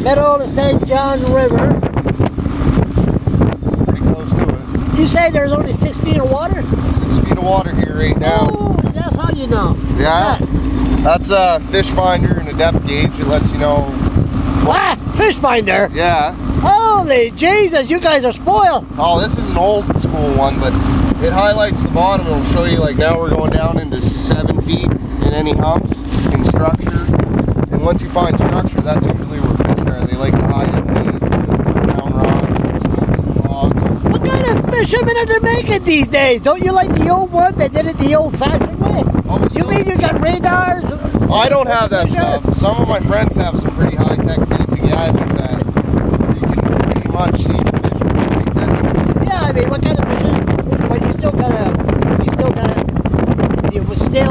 Middle of the St. John River. Pretty close to it. You say there's only 6 feet of water? 6 feet of water here right now. Oh, that's how you know. Yeah. That's a fish finder and a depth gauge. It lets you know. What? Fish finder? Yeah. Holy Jesus, you guys are spoiled. Oh, this is an old school one, but it highlights the bottom. It'll show you, like, now we're going down into 7 feet in any humps in structure. And once you find structure, that's usually where fish are. They like to hide in weeds and round rocks and slopes and logs. What kind of fishermen are they making these days? Don't you like the old one that did it the old-fashioned way? Oh, You mean you got radars? I don't have that stuff. Some of my friends have some pretty high-tech fancy gadgets that you can pretty much see the fish before you catch them. Yeah, I mean, what kind of fish? But you still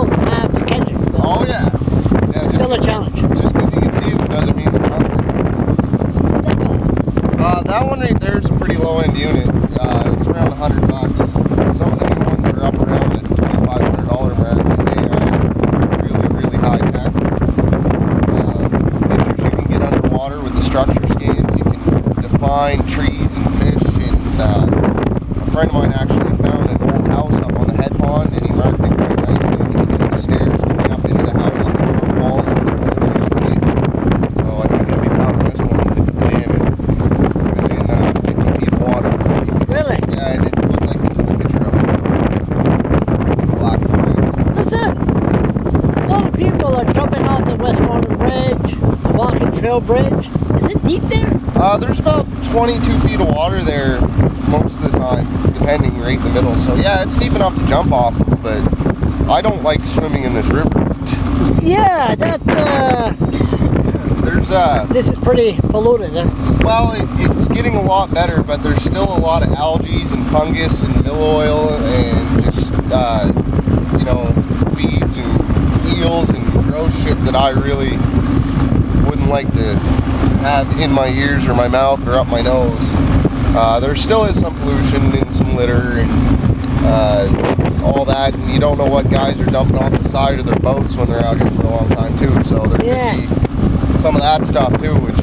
have to catch it. So Oh, yeah. Yeah, it's still a challenge. just because you can see them doesn't mean they're hungry. What that cost? That one right there is a pretty low-end unit. It's around $100. Some of the new ones are up around the $2,500 mark, but they are really, really high-tech. Pictures you can get underwater with the structure scans. You can define trees and fish. And a friend of mine actually found an old house up on the head pond, and he marked it quite nicely. You can see the stairs going up into the house and the front walls and the windows used to be. So I think I'd be proud of this one when they put the dam in. It was in 50 feet of water. Really? Yeah, and it looked like they took a picture of it. Black and white. Listen, a lot of people are jumping off the Westmoreland Bridge, the Walking Trail Bridge. Is it deep there? There's about 22 feet of water there most of the time, depending, right in the middle. So yeah, it's deep enough to jump off of, but I don't like swimming in this river. Yeah, this is pretty polluted, huh? Well, it's getting a lot better, but there's still a lot of algae and fungus and mill oil and just, weeds and eels and gross shit that I really wouldn't like to have in my ears or my mouth or up my nose. There still is some pollution and some litter and all that, and you don't know what guys are dumping off the side of their boats when they're out here for a long time too, so there could be some of that stuff too, which...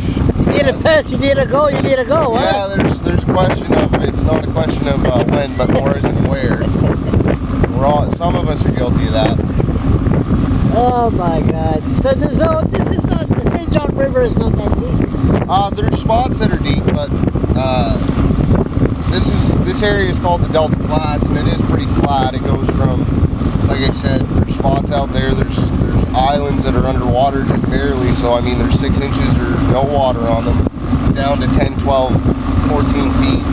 You need a piss, you need to go, Yeah, there's a question of, it's not a question of when, but more as in where. Some of us are guilty of that. Oh my God. So this is not, the St. John River is not that deep. There's spots that are deep, but this area is called the Delta Flats, and it is pretty flat. It goes from, like I said, there's spots out there, there's islands that are underwater just barely, so I mean there's 6 inches or no water on them, down to 10, 12, 14 feet.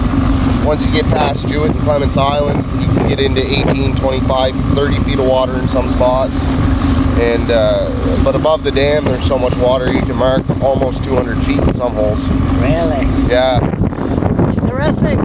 Once you get past Jewett and Clements Island, you can get into 18, 25, 30 feet of water in some spots. And but above the dam, there's so much water you can mark almost 200 feet in some holes. Really? Yeah. Interesting.